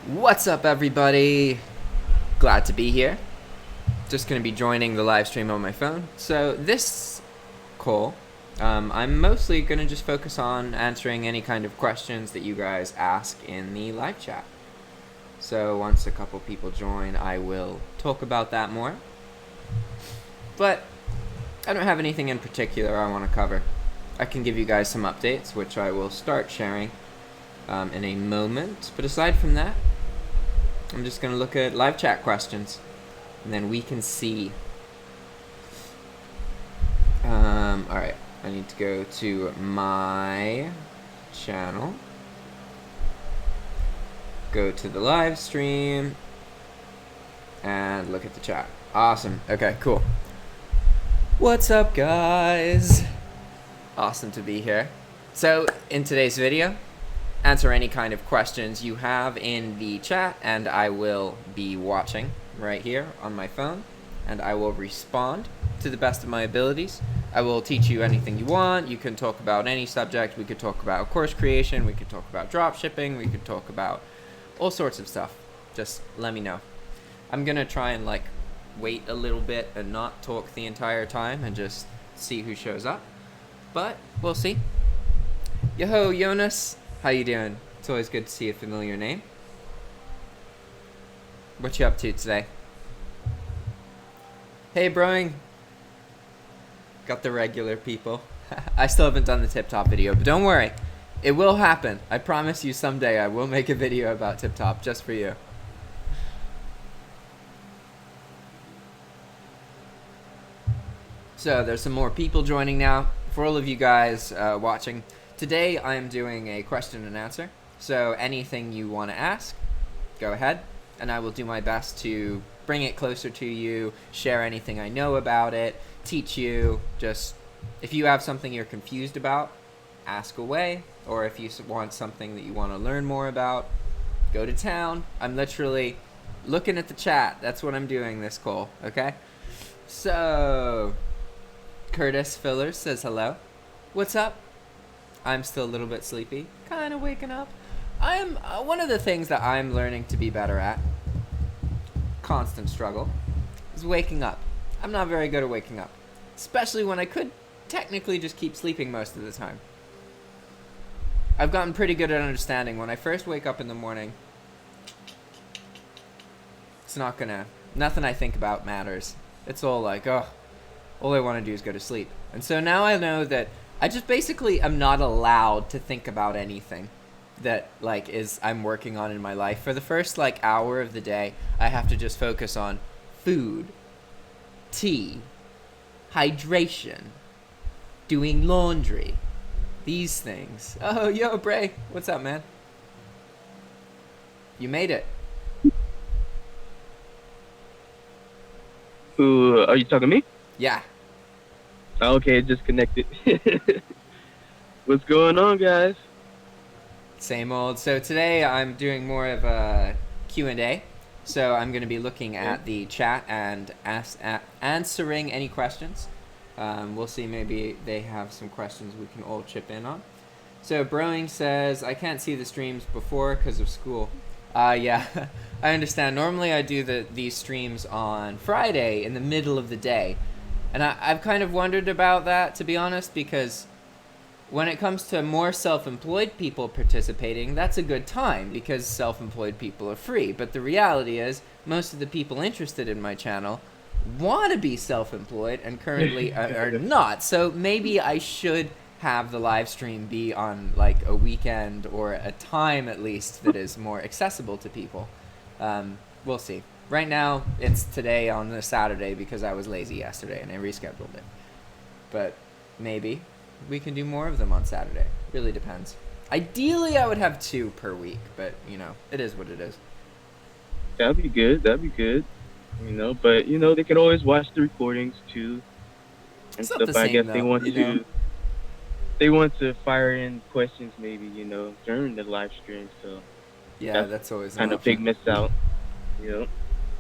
What's up, everybody? Glad to be here. Just gonna be joining the live stream on my phone. So this call, I'm mostly gonna just focus on answering any kind of questions that you guys ask in the live chat. So once a couple people join, I will talk about that more. But I don't have anything in particular I want to cover. I can give you guys some updates, which I will start sharing in a moment. But aside from that, I'm just going to look at live chat questions, and then we can see. Alright, I need to go to my channel, go to the live stream, and look at the chat. Awesome. Okay, cool. What's up, guys? Awesome to be here. So, in today's video, answer any kind of questions you have in the chat, and I will be watching right here on my phone, and I will respond to the best of my abilities. I will teach you anything you want. You can talk about any subject. We could talk about course creation. We could talk about dropshipping. We could talk about all sorts of stuff. Just let me know. I'm gonna try and wait a little bit and not talk the entire time and just see who shows up, but we'll see. Yo, Jonas. How you doing? It's always good to see a familiar name. What you up to today? Hey, broing. Got the regular people. I still haven't done the Tip Top video, but don't worry. It will happen. I promise you someday I will make a video about Tip Top just for you. So there's some more people joining now. For all of you guys watching, today I'm doing a question and answer. So anything you want to ask, go ahead, and I will do my best to bring it closer to you, share anything I know about it, teach you. Just if you have something you're confused about, ask away, or if you want something that you want to learn more about, go to town. I'm literally looking at the chat. That's what I'm doing this call, okay? So Curtis Filler says hello. What's up? I'm still a little bit sleepy, kind of waking up. I'm one of the things that I'm learning to be better at, constant struggle, is waking up. I'm not very good at waking up, especially when I could technically just keep sleeping most of the time. I've gotten pretty good at understanding when I first wake up in the morning, it's nothing I think about matters. It's all like, oh, all I want to do is go to sleep. And so now I know that I just basically am not allowed to think about anything that I'm working on in my life. For the first hour of the day, I have to just focus on food, tea, hydration, doing laundry, these things. Oh, yo, Bray, what's up, man? You made it. Who are you talking to me? Yeah. Okay, just connected. What's going on, guys? Same old. So today I'm doing more of a Q&A. So I'm going to be looking at the chat and answering any questions. We'll see, maybe they have some questions we can all chip in on. So Broing says, I can't see the streams before because of school. Yeah, I understand. Normally I do these streams on Friday in the middle of the day. And I've kind of wondered about that, to be honest, because when it comes to more self-employed people participating, that's a good time because self-employed people are free. But the reality is, most of the people interested in my channel want to be self-employed and currently are not. So maybe I should have the live stream be on a weekend or a time at least that is more accessible to people. We'll see. Right now, it's today on a Saturday because I was lazy yesterday and I rescheduled it. But maybe we can do more of them on Saturday. Really depends. Ideally, I would have 2 per week, but, it is what it is. That'd be good. But, they can always watch the recordings, too. And It's not stuff. the same, I guess though, they want to fire in questions maybe, during the live stream. So yeah, that's always kind of big miss out.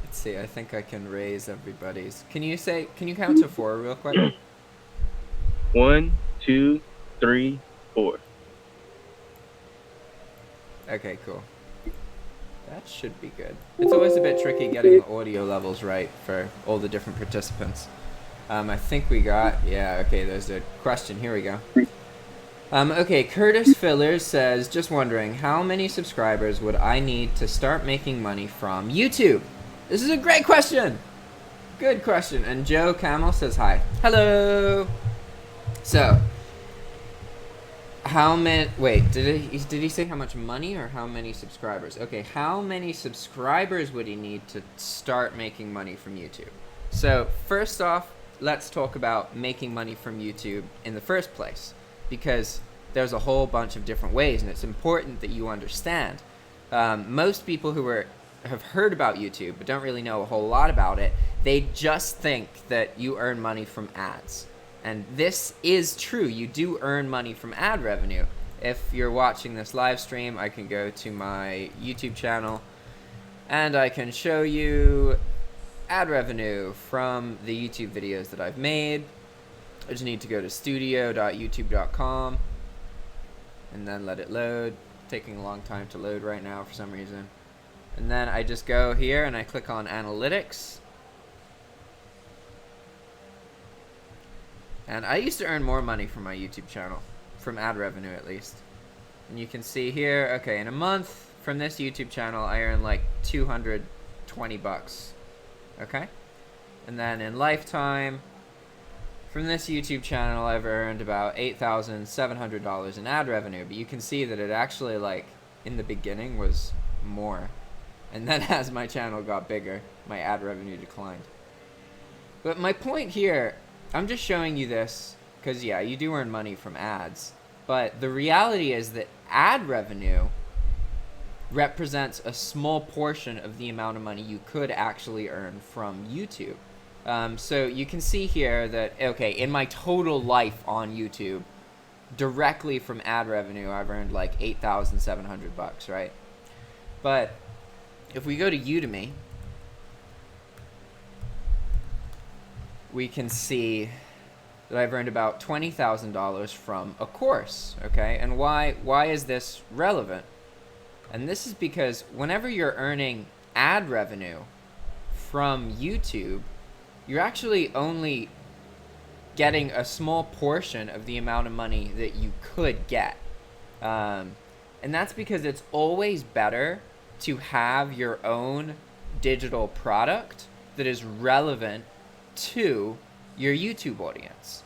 Let's see, I think I can raise everybody's. Can you count to 4 real quick? 1, 2, 3, 4. Okay, cool. That should be good. It's always a bit tricky getting the audio levels right for all the different participants. I think we got, yeah, okay, there's a question. Here we go. Okay, Curtis Fillers says, just wondering, how many subscribers would I need to start making money from YouTube? This is a great question. Good question. And Joe Camel says hi. Hello. So, how many, wait, did he say how much money or how many subscribers? Okay, how many subscribers would he need to start making money from YouTube? So, first off, let's talk about making money from YouTube in the first place, because there's a whole bunch of different ways, and it's important that you understand. Most people who have heard about YouTube but don't really know a whole lot about it, they just think that you earn money from ads. And this is true. You do earn money from ad revenue. If you're watching this live stream, I can go to my YouTube channel and I can show you ad revenue from the YouTube videos that I've made. I just need to go to studio.youtube.com and then let it load. Taking a long time to load right now for some reason. And then I just go here and I click on analytics. And I used to earn more money from my YouTube channel, from ad revenue at least. And you can see here, okay, in a month from this YouTube channel, I earn like 220 bucks. Okay? And then in lifetime, from this YouTube channel, I've earned about $8,700 in ad revenue. But you can see that it actually, like, in the beginning was more. And then as my channel got bigger, my ad revenue declined. But my point here, I'm just showing you this because, yeah, you do earn money from ads. But the reality is that ad revenue represents a small portion of the amount of money you could actually earn from YouTube. So you can see here that, okay, in my total life on YouTube, directly from ad revenue, I've earned like 8,700 bucks, right? But if we go to Udemy, we can see that I've earned about $20,000 from a course, okay? And why is this relevant? And this is because whenever you're earning ad revenue from YouTube, you're actually only getting a small portion of the amount of money that you could get. And that's because it's always better to have your own digital product that is relevant to your YouTube audience.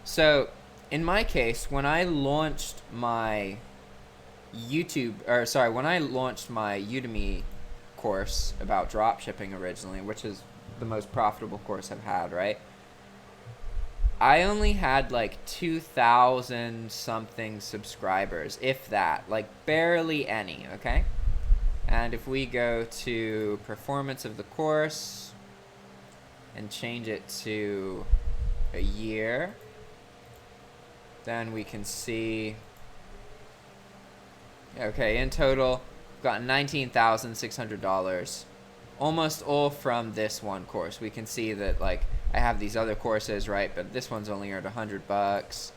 So in my case, when I launched my when I launched my Udemy course about dropshipping originally, which is the most profitable course I've had, right? I only had like 2,000 something subscribers, if that, like barely any, okay? And if we go to performance of the course and change it to a year, then we can see, okay, in total, I've got $19,600, almost all from this one course. We can see that, like, I have these other courses, right, but this one's only earned 100 bucks.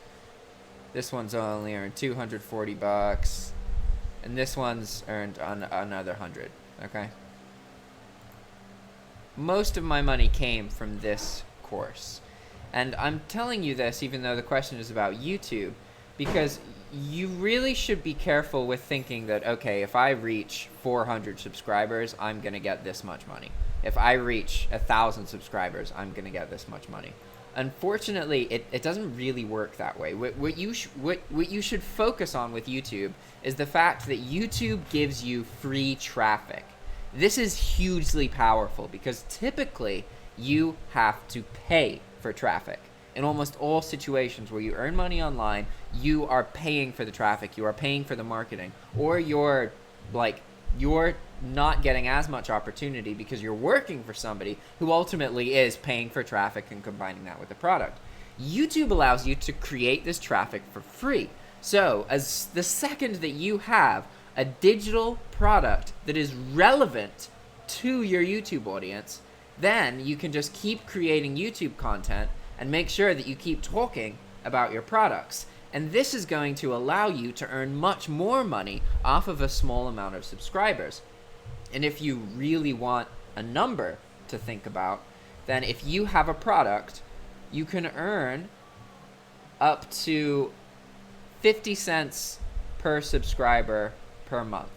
This one's only earned 240 bucks. And this one's earned another 100, okay? Most of my money came from this course. And I'm telling you this even though the question is about YouTube, because you really should be careful with thinking that, okay, if I reach 400 subscribers, I'm going to get this much money. If I reach 1,000 subscribers, I'm going to get this much money. Unfortunately, it doesn't really work that way. What you should focus on with YouTube is the fact that YouTube gives you free traffic. This is hugely powerful because typically you have to pay for traffic. In almost all situations where you earn money online, you are paying for the traffic, you are paying for the marketing, or you're not getting as much opportunity because you're working for somebody who ultimately is paying for traffic and combining that with the product. YouTube allows you to create this traffic for free. So as the second that you have a digital product that is relevant to your YouTube audience, then you can just keep creating YouTube content and make sure that you keep talking about your products. And this is going to allow you to earn much more money off of a small amount of subscribers. And if you really want a number to think about, then if you have a product, you can earn up to 50 cents per subscriber per month.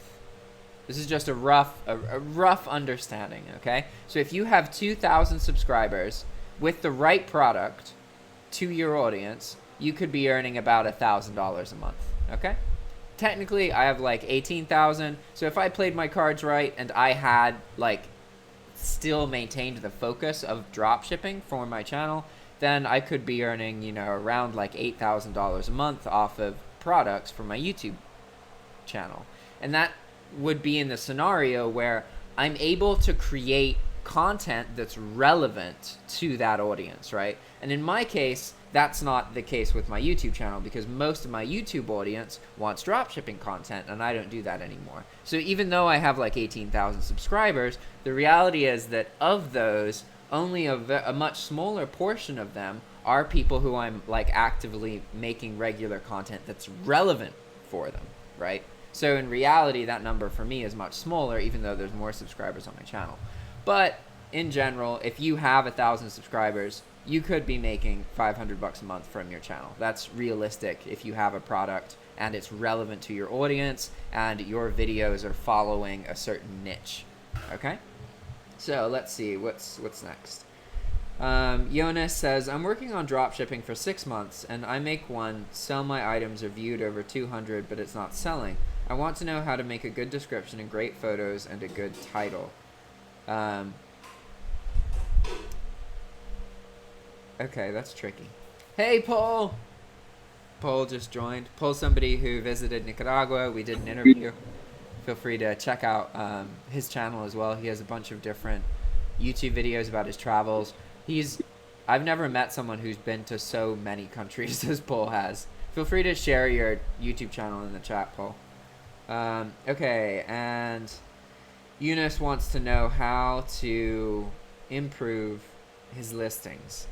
This is just a rough understanding, okay? So if you have 2,000 subscribers with the right product to your audience, you could be earning about $1,000 a month, okay? Technically, I have like 18,000. So if I played my cards right and I had like still maintained the focus of drop shipping for my channel, then I could be earning, you know, around like $8,000 a month off of products for my YouTube channel. And that would be in the scenario where I'm able to create content that's relevant to that audience, right? And in my case, that's not the case with my YouTube channel, because most of my YouTube audience wants dropshipping content, and I don't do that anymore. So even though I have like 18,000 subscribers, the reality is that of those, only a much smaller portion of them are people who I'm like actively making regular content that's relevant for them, right? So in reality, that number for me is much smaller, even though there's more subscribers on my channel. But in general, if you have 1,000 subscribers, you could be making $500 a month from your channel. That's realistic if you have a product and it's relevant to your audience and your videos are following a certain niche. Okay? So let's see, what's next? Jonas says, I'm working on dropshipping for 6 months and I make one, sell my items are viewed over 200, but it's not selling. I want to know how to make a good description and great photos and a good title. Okay, that's tricky. Hey, Paul! Paul just joined. Paul's somebody who visited Nicaragua. We did an interview. Feel free to check out his channel as well. He has a bunch of different YouTube videos about his travels. I've never met someone who's been to so many countries as Paul has. Feel free to share your YouTube channel in the chat, Paul. Okay, and Eunice wants to know how to improve his listings.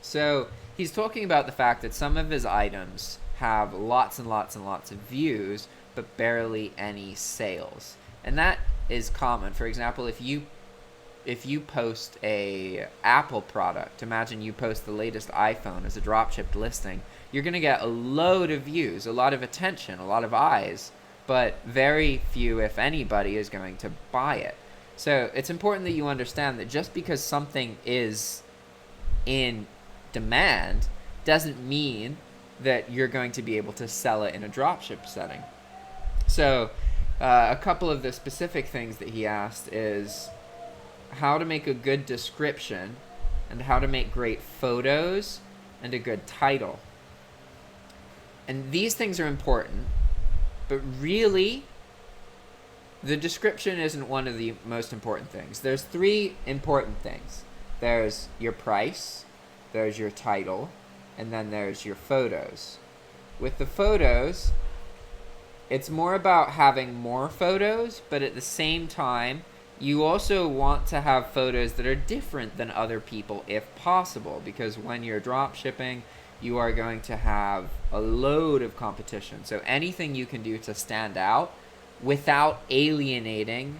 So he's talking about the fact that some of his items have lots and lots and lots of views, but barely any sales. And that is common. For example, if you post a Apple product, imagine you post the latest iPhone as a dropshipped listing, you're going to get a load of views, a lot of attention, a lot of eyes, but very few, if anybody, is going to buy it. So it's important that you understand that just because something is in demand doesn't mean that you're going to be able to sell it in a dropship setting. So a couple of the specific things that he asked is how to make a good description and how to make great photos and a good title. And these things are important, but really the description isn't one of the most important things. There's 3 important things. There's your price, there's your title, and then there's your photos. With the photos, it's more about having more photos, but at the same time, you also want to have photos that are different than other people if possible, because when you're drop shipping, you are going to have a load of competition. So anything you can do to stand out without alienating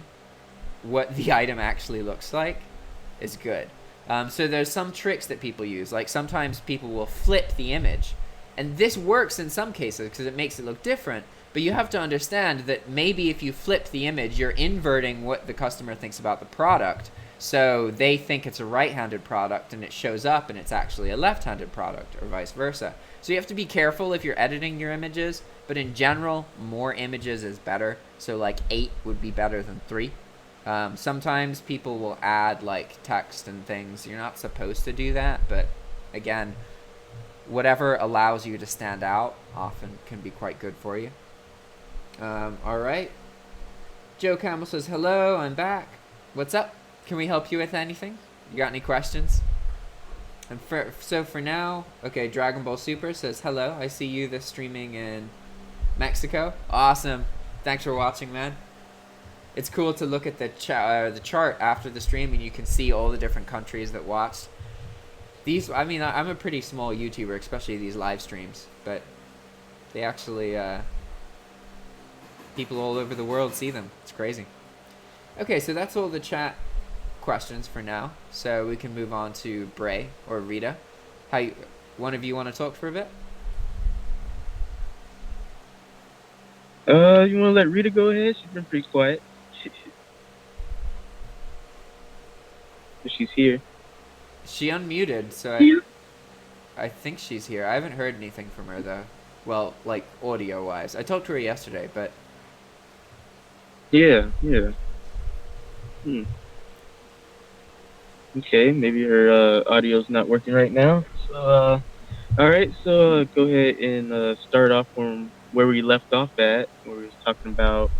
what the item actually looks like is good. So there's some tricks that people use. Like sometimes people will flip the image. And this works in some cases because it makes it look different. But you have to understand that maybe if you flip the image, you're inverting what the customer thinks about the product. So they think it's a right-handed product and it shows up and it's actually a left-handed product, or vice versa. So you have to be careful if you're editing your images. But in general, more images is better. So like 8 would be better than 3. Sometimes people will add like text and things. You're not supposed to do that, but again, whatever allows you to stand out often can be quite good for you. All right. Joe Campbell says, hello, I'm back. What's up? Can we help you with anything? You got any questions? And for now, okay, Dragon Ball Super says, hello, I see you this streaming in Mexico. Awesome. Thanks for watching, man. It's cool to look at the chart after the stream and you can see all the different countries that watched. I mean, I'm a pretty small YouTuber, especially these live streams, but they actually, people all over the world see them. It's crazy. Okay, so that's all the chat questions for now. So we can move on to Bray or Rita. One of you want to talk for a bit? You want to let Rita go ahead? She's been pretty quiet. She's here. She unmuted, so I think she's here. I haven't heard anything from her though. Well, like audio wise. I talked to her yesterday, but Yeah, yeah. Hmm. Okay, maybe her audio's not working right now. So, all right. So, go ahead and start off from where we left off at, where we was talking about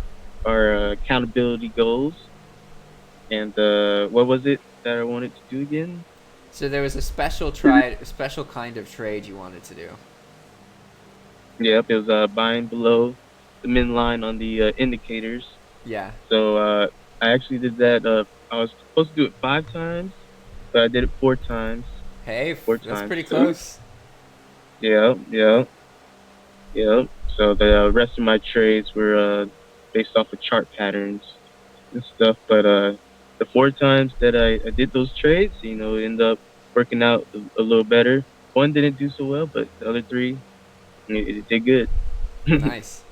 our accountability goals and what was it that I wanted to do again? so there was a special kind of trade you wanted to do. Yep, it was buying below the min line on the indicators. Yeah. So I actually did that. I was supposed to do it 5 times, but I did it 4 times. Hey, Four that's times. pretty close. Yeah, yeah, yeah. So the rest of my trades were based off of chart patterns and stuff. But the 4 times that I did those trades, ended up working out a little better. One didn't do so well, but the other three, it did good. Nice.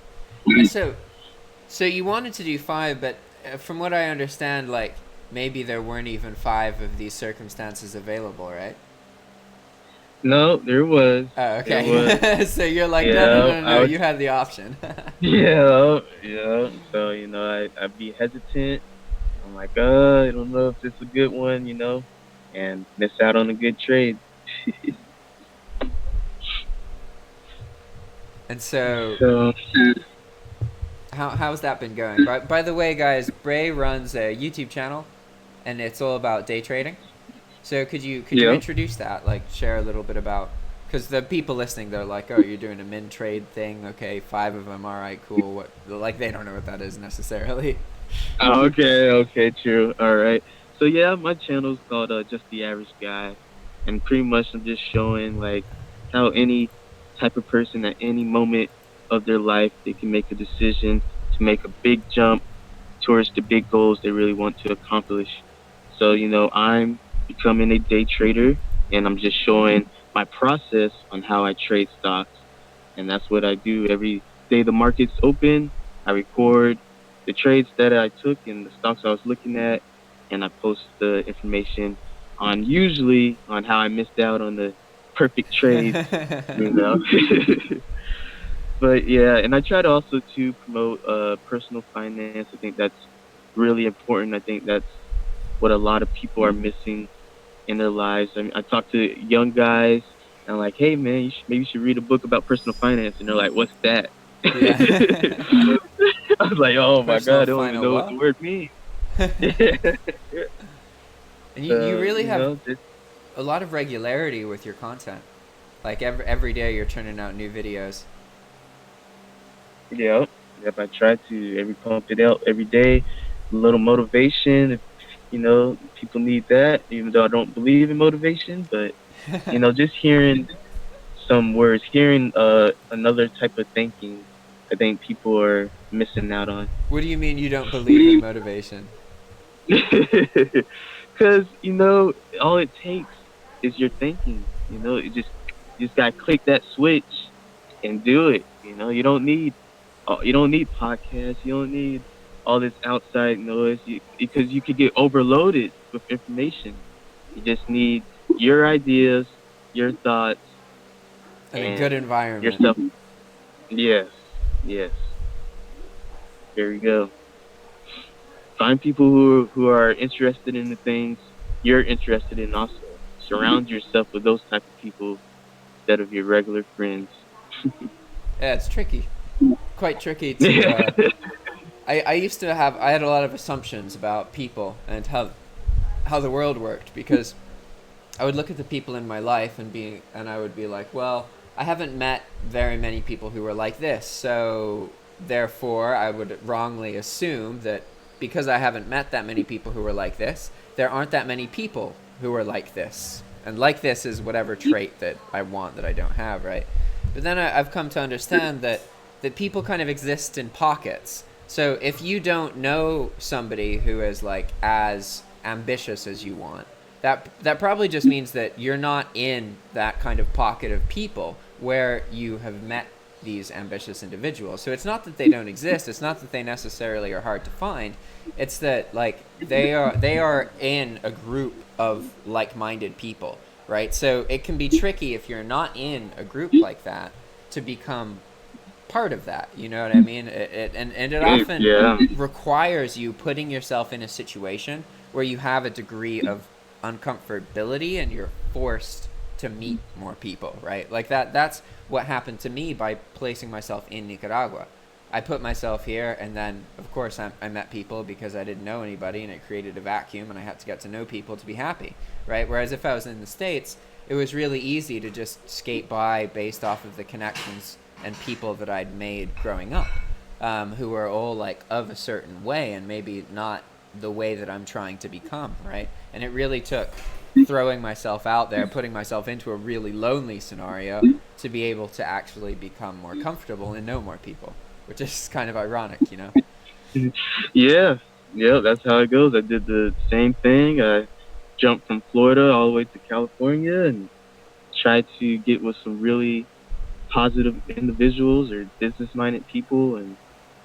So you wanted to do 5, but from what I understand, like maybe there weren't even 5 of these circumstances available, right? No, there was. Oh, There was. okay. So you're like, no, no, Yeah, no, no, you had the option. yeah, yeah. So, I'd be hesitant. I'm like, I don't know if this is a good one, and miss out on a good trade. And so, So, how's that been going? By the way, guys, Bray runs a YouTube channel, and it's all about day trading. So could you yeah. introduce that? Like, share a little bit about, because the people listening, they're like, oh, you're doing a min trade thing. Okay, 5 of them. All right, cool. What? Like, they don't know what that is necessarily. Okay, true. All right. So, yeah, my channel's called Just the Average Guy. And pretty much I'm just showing, like, how any type of person at any moment of their life, they can make a decision to make a big jump towards the big goals they really want to accomplish. So, I'm becoming a day trader and I'm just showing my process on how I trade stocks. And that's what I do every day the market's open. I record the trades that I took and the stocks I was looking at, and I post the information on usually on how I missed out on the perfect trades, you know. But yeah, and I try to also to promote personal finance. I think that's really important. I think that's what a lot of people are missing in their lives. I mean, I talk to young guys and I'm like, hey man, maybe you should read a book about personal finance, and they're like, what's that? Yeah. I was like, oh my Personal god, I don't even final know what the what? word means. And you So really have just a lot of regularity with your content. Like every day you're turning out new videos. yeah, yep. I try to every pump it out every day. A little motivation, if people need that. Even though I don't believe in motivation, but just hearing some words, hearing another type of thinking, I think people are missing out on. What do you mean you don't believe in motivation? Because all it takes is your thinking. You just gotta click that switch and do it. You don't need podcasts. You don't need all this outside noise because you could get overloaded with information. You just need your ideas, your thoughts, And a good and environment. yourself. Yes, yes. There you go. Find people who are interested in the things you're interested in. Also, surround yourself with those type of people instead of your regular friends. Yeah, it's tricky. Quite tricky to. I used to have. I had a lot of assumptions about people and how the world worked, because I would look at the people in my life and I would be like, well, I haven't met very many people who were like this, so therefore I would wrongly assume that because I haven't met that many people who were like this, there aren't that many people who are like this. And like this is whatever trait that I want that I don't have, right? But then I've come to understand that people kind of exist in pockets. So if you don't know somebody who is like as ambitious as you want, that probably just means that you're not in that kind of pocket of people where you have met these ambitious individuals. So it's not that they don't exist. It's not that they necessarily are hard to find. It's that like they are in a group of like-minded people, right? So it can be tricky if you're not in a group like that to become part of that. You know what I mean? And it often Yeah. requires you putting yourself in a situation where you have a degree of uncomfortability and you're forced to meet more people, right? Like that's what happened to me by placing myself in Nicaragua. I put myself here, and then of course I met people because I didn't know anybody, and it created a vacuum, and I had to get to know people to be happy, right? Whereas if I was in the States, it was really easy to just skate by based off of the connections and people that I'd made growing up, who were all like of a certain way and maybe not the way that I'm trying to become, right? And it really took throwing myself out there, putting myself into a really lonely scenario to be able to actually become more comfortable and know more people, which is kind of ironic, you know? Yeah. Yeah, that's how it goes. I did the same thing. I jumped from Florida all the way to California and tried to get with some really positive individuals or business minded people, and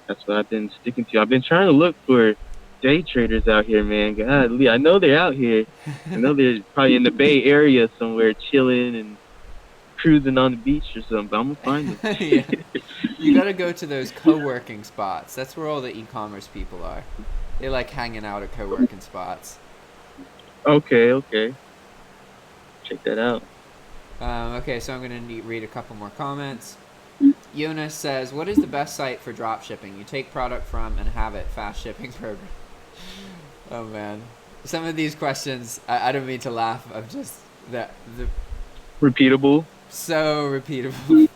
that's what I've been sticking to. I've been trying to look for day traders out here, man. Godly, I know they're out here. I know they're probably in the Bay Area somewhere chilling and cruising on the beach or something, but I'm gonna find Yeah. them. You got to go to those co-working spots. That's where all the e-commerce people are. They like hanging out at co-working spots. Okay, okay. Check that out. Okay, so I'm going to read a couple more comments. Jonas says, what is the best site for drop shipping? You take product from and have it fast shipping program. Oh, man. Some of these questions, I don't mean to laugh. I'm just, the Repeatable. so repeatable.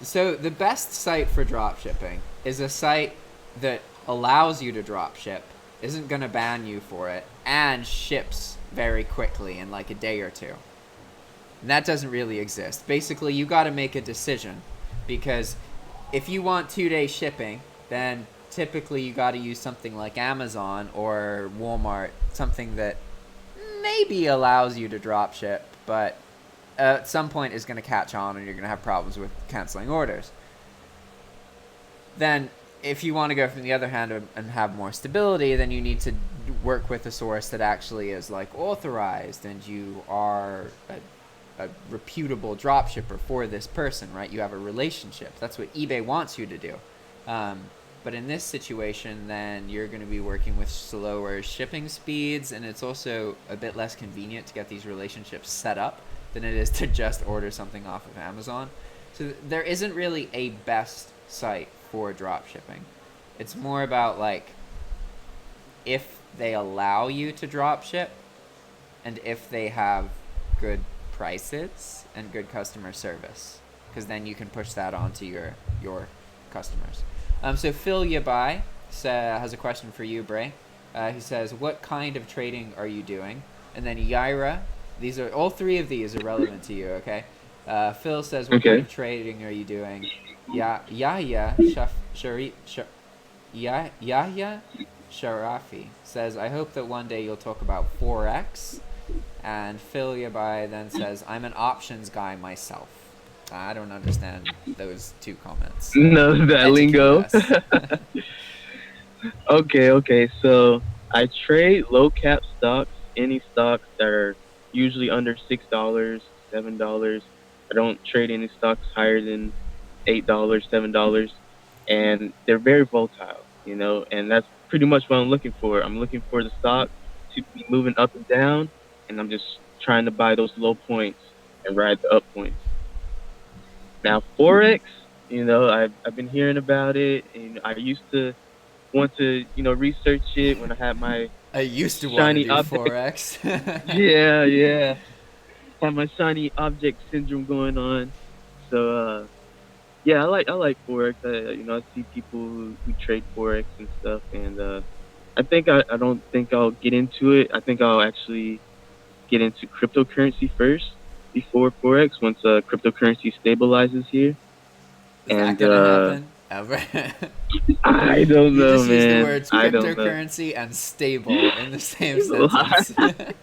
So the best site for drop shipping is a site that allows you to drop ship, isn't going to ban you for it, and ships very quickly in like a day or two. And that doesn't really exist. Basically, you got to make a decision, because if you want 2-day shipping, then typically you got to use something like Amazon or Walmart, something that maybe allows you to drop ship, but at some point is going to catch on and you're going to have problems with canceling orders. Then if you want to go from the other hand and have more stability, then you need to work with a source that actually is like authorized and you are a reputable dropshipper for this person, right? You have a relationship. That's what eBay wants you to do. But in this situation, then you're going to be working with slower shipping speeds, and it's also a bit less convenient to get these relationships set up than it is to just order something off of Amazon. So there isn't really a best site for drop shipping. It's more about like if they allow you to drop ship and if they have good prices and good customer service, because then you can push that onto your customers. So Phil Yabai has a question for you, Bray. He says, what kind of trading are you doing? And then Yaira, these are all three of these are relevant to you, okay? Phil says, what kind of trading are you doing? Yahya Sharafi says, I hope that one day you'll talk about Forex. And Phil Yabai then says, I'm an options guy myself. I don't understand those two comments. So No, that lingo. us. Okay. So I trade low cap stocks, any stocks that are usually under $6, $7. I don't trade any stocks higher than $8, $7, and they're very volatile, and that's pretty much what I'm looking for. I'm looking for the stock to be moving up and down, and I'm just trying to buy those low points and ride the up points. Now, Forex, I've been hearing about it, and I used to want to, research it when I had my I used to want to shiny do object. Forex. Yeah. Had my shiny object syndrome going on. So, yeah, I like Forex. I see people who trade Forex and stuff, and I don't think I'll get into it. I think I'll actually get into cryptocurrency first before Forex once cryptocurrency stabilizes here. Is that And gonna happen? ever. I don't You know, just use the man. words I don't know. cryptocurrency and stable in the same It's a lot. sentence.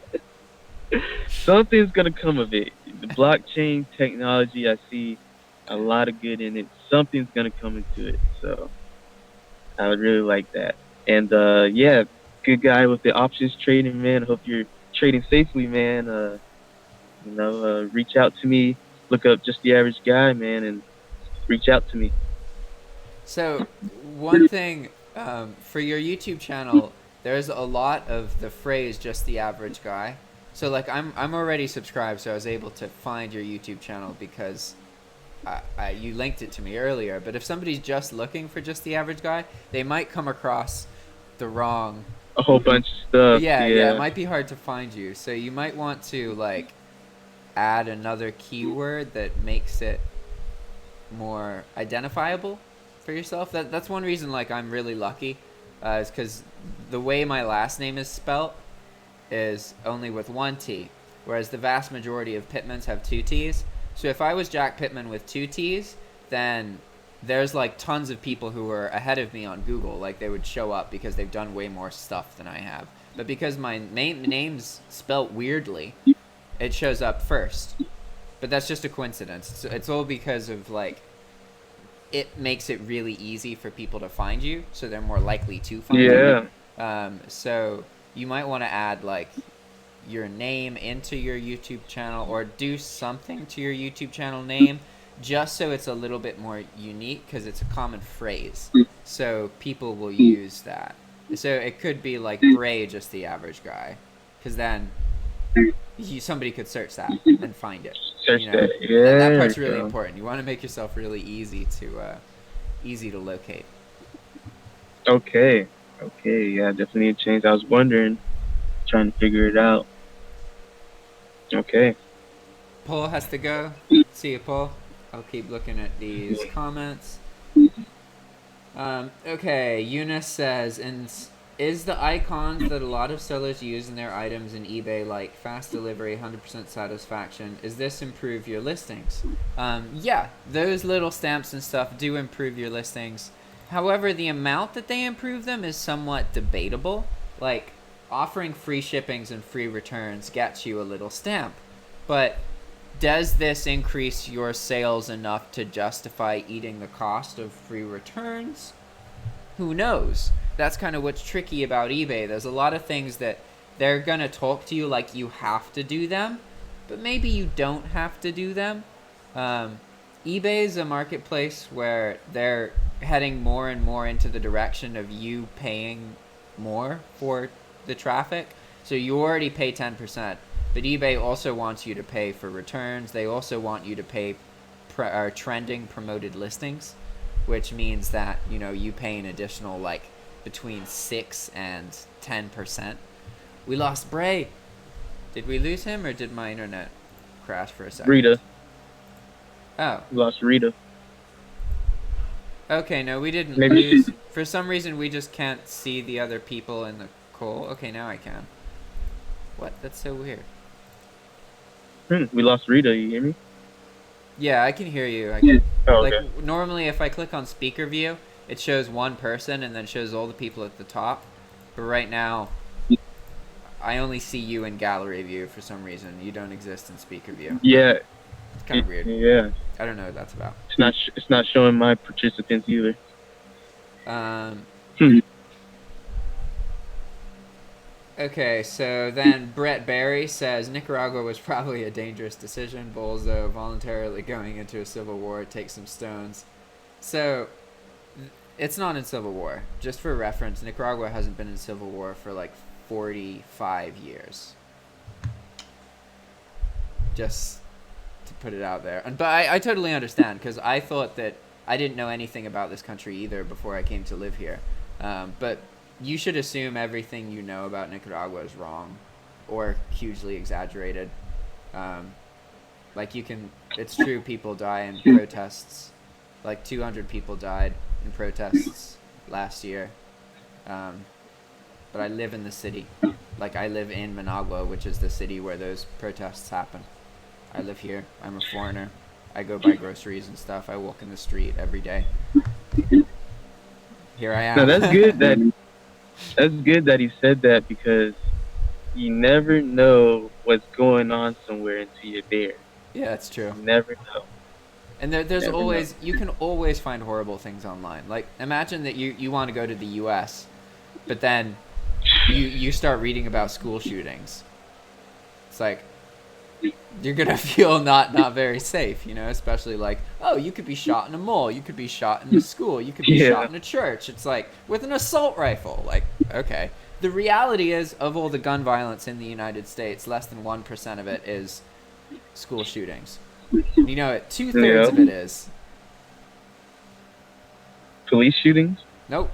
Something's gonna come of it. The blockchain technology, I see a lot of good in it. Something's gonna come into it. So I would really like that. And yeah, good guy with the options trading, man. Hope you're trading safely, man. Reach out to me. Look up Just the Average Guy, man, and reach out to me. So, one thing for your YouTube channel, there's a lot of the phrase "just the average guy." So, like, I'm already subscribed, so I was able to find your YouTube channel because you linked it to me earlier. But if somebody's just looking for just the average guy, they might come across the wrong. A whole bunch of stuff. Yeah, it Yeah. might be hard to find you. So you might want to like add another keyword that makes it more identifiable for yourself. That's one reason like I'm really lucky, is because the way my last name is spelt is only with one T, whereas the vast majority of Pittmans have two T's. So if I was Jack Pittman with two T's, then there's like tons of people who are ahead of me on Google. Like they would show up because they've done way more stuff than I have. But because my name's spelt weirdly, it shows up first. But that's just a coincidence. It's all because of like it makes it really easy for people to find you, so they're more likely to find Yeah. you. So you might want to add like your name into your YouTube channel or do something to your YouTube channel name just so it's a little bit more unique because it's a common phrase. So people will use that. So it could be like Bray, just the average guy, because then somebody could search that and find it. Search You know, that. Yeah. that part's there you really go. important. You want to make yourself really easy to locate. Okay. Okay. Yeah, definitely a change. I was wondering, trying to figure it out. Okay. Paul has to go. See you, Paul. I'll keep looking at these comments. Okay, Eunice says, and is the icons that a lot of sellers use in their items in eBay, like fast delivery, 100% satisfaction, is this improve your listings? Yeah, those little stamps and stuff do improve your listings. However, the amount that they improve them is somewhat debatable. Like, offering free shippings and free returns gets you a little stamp. But does this increase your sales enough to justify eating the cost of free returns? Who knows? That's kind of what's tricky about eBay. There's a lot of things that they're going to talk to you like you have to do them, but maybe you don't have to do them. eBay is a marketplace where they're heading more and more into the direction of you paying more for the traffic. So you already pay 10%, but eBay also wants you to pay for returns. They also want you to pay trending promoted listings, which means that, you know, you pay an additional like between 6 and 10%. We lost Bray. Did we lose him or did my internet crash for a second? Rita. Oh. We lost Rita. Okay, no, we didn't Maybe lose. For some reason, we just can't see the other people in the call. Okay, now I can. What? That's so weird. We lost Rita. You hear me? Yeah, I can hear you. I can, Oh, okay. like, normally if I click on speaker view, it shows one person and then shows all the people at the top. But right now, I only see you in gallery view for some reason. You don't exist in speaker view. Yeah. It's kind of weird. Yeah. I don't know what that's about. It's not showing my participants either. Okay, so then Brett Barry says Nicaragua was probably a dangerous decision. Bulls, though, voluntarily going into a civil war, take some stones. So, it's not in civil war. Just for reference, Nicaragua hasn't been in civil war for like 45 years. Just to put it out there. But I totally understand, because I thought that I didn't know anything about this country either before I came to live here. But you should assume everything you know about Nicaragua is wrong or hugely exaggerated. Like it's true, people die in protests. Like 200 people died in protests last year. But I live in the city. Like I live in Managua, which is the city where those protests happen. I live here. I'm a foreigner. I go buy groceries and stuff. I walk in the street every day. Here I No, am. that's good that he said that because you never know what's going on somewhere until you're there. Yeah, it's true. You never know. And You there's never know. always, you can always find horrible things online. Like, imagine that you want to go to the U.S., but then you start reading about school shootings. It's like, you're gonna feel not very safe, especially like, oh, you could be shot in a mall, you could be shot in a school, you could be shot Yeah. in a church. It's like with an assault rifle. Like, okay. The reality is, of all the gun violence in the United States, less than 1% of it is school shootings. You know it. 2/3 Yeah. of it is. Police shootings. Nope.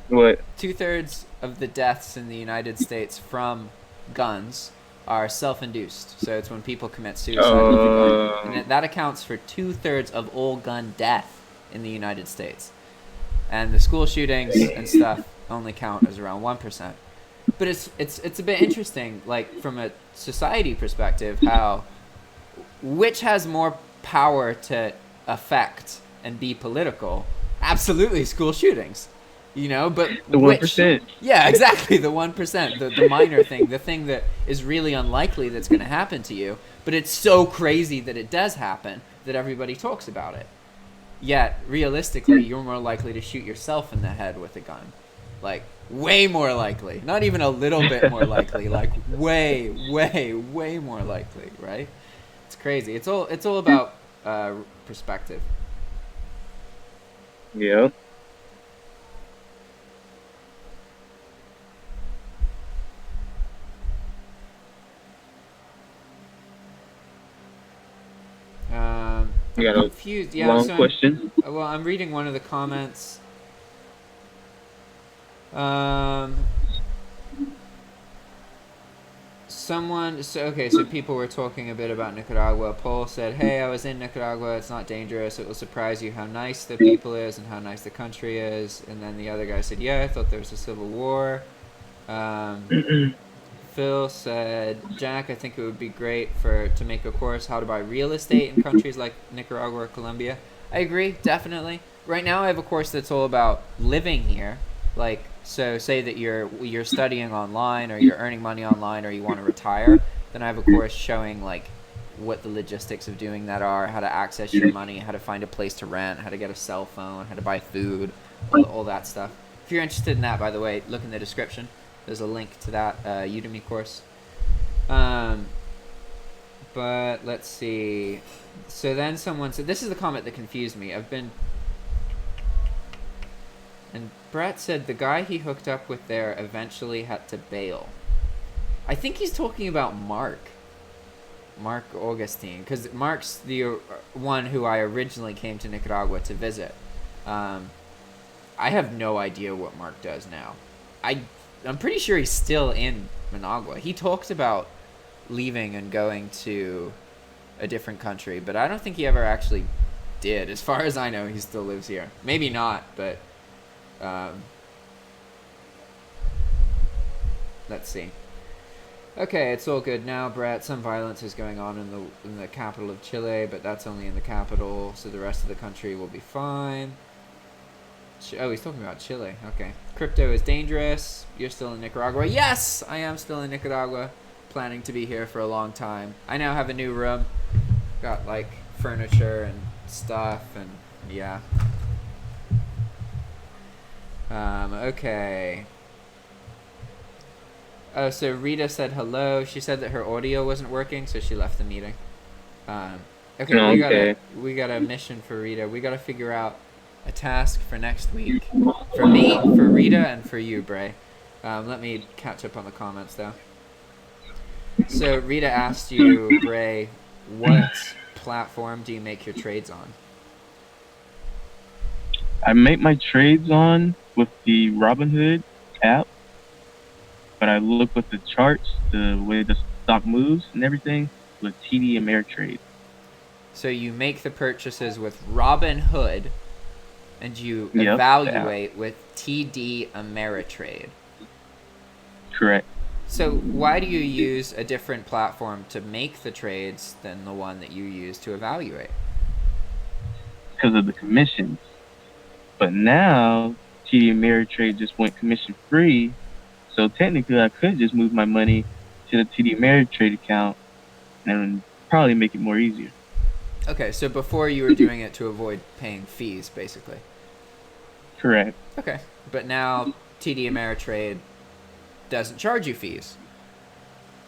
What? 2/3 of the deaths in the United States from guns are self-induced. So it's when people commit suicide with a gun, and that accounts for 2/3 of all gun death in the United States. And the school shootings and stuff only count as around 1%. But it's a bit interesting, like from a society perspective, how which has more power to affect and be political? Absolutely, school shootings. But The which? 1%. Yeah, exactly. The 1%, the minor thing, the thing that is really unlikely that's going to happen to you, but it's so crazy that it does happen that everybody talks about it. Yet, realistically, you're more likely to shoot yourself in the head with a gun. Like, way more likely. Not even a little bit more likely. Like, way, way, way more likely, right? It's crazy. It's all about perspective. Yeah. I'm You got a confused. Yeah, long so question. I'm reading one of the comments. Um, so people were talking a bit about Nicaragua. Paul said, "Hey, I was in Nicaragua. It's not dangerous. It will surprise you how nice the people is and how nice the country is." And then the other guy said, "Yeah, I thought there was a civil war." Um, Phil said, "Jack, I think it would be great to make a course how to buy real estate in countries like Nicaragua or Colombia." I agree, definitely. Right now, I have a course that's all about living here. Like, so say that you're studying online, or you're earning money online, or you want to retire. Then I have a course showing like what the logistics of doing that are, how to access your money, how to find a place to rent, how to get a cell phone, how to buy food, all that stuff. If you're interested in that, by the way, look in the description. There's a link to that Udemy course. But let's see. So then someone said, this is the comment that confused me. And Brett said the guy he hooked up with there eventually had to bail. I think he's talking about Mark Augustine, because Mark's the one who I originally came to Nicaragua to visit. I have no idea what Mark does now. I'm pretty sure he's still in Managua. He talks about leaving and going to a different country, but I don't think he ever actually did. As far as I know, he still lives here. Maybe not, but let's see. Okay, it's all good now, Brett. Some violence is going on in the capital of Chile, but that's only in the capital, so the rest of the country will be fine. Oh, he's talking about Chile. Okay. Crypto is dangerous. You're still in Nicaragua. Yes, I am still in Nicaragua. Planning to be here for a long time. I now have a new room. Got like furniture and stuff, and yeah. Okay. Oh, so Rita said hello. She said that her audio wasn't working, so she left the meeting. Okay. We got a mission for Rita. We gotta figure out a task for next week. For me, for Rita, and for you, Bray. Let me catch up on the comments, though. So Rita asked you, Bray, what platform do you make your trades on? I make my trades on with the Robinhood app, but I look with the charts, the way the stock moves and everything, with TD Ameritrade. So you make the purchases with Robinhood, and you evaluate with TD Ameritrade. Correct. So why do you use a different platform to make the trades than the one that you use to evaluate? Because of the commissions. But now TD Ameritrade just went commission free, so technically I could just move my money to the TD Ameritrade account and probably make it more easier. Okay, so before you were doing it to avoid paying fees, basically. Correct. Okay, but now TD Ameritrade doesn't charge you fees,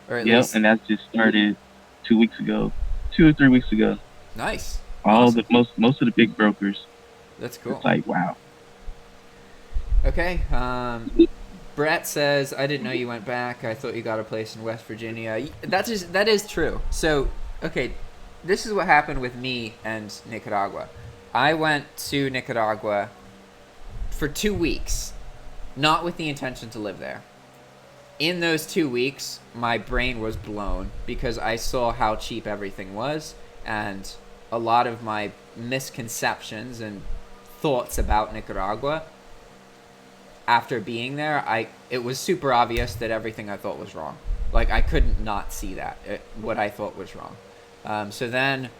or at least And that just started 2 or 3 weeks ago. nice. All Awesome. the most of the big brokers. That's cool. It's like, wow. Okay. Brett says, I didn't know you went back. I thought you got a place in West Virginia. That is true. So, okay, this is what happened with me and Nicaragua. I went to Nicaragua for 2 weeks, not with the intention to live there. In those 2 weeks, my brain was blown because I saw how cheap everything was, and a lot of my misconceptions and thoughts about Nicaragua, after being there, it was super obvious that everything I thought was wrong. Like, I couldn't not see that, what I thought was wrong. So then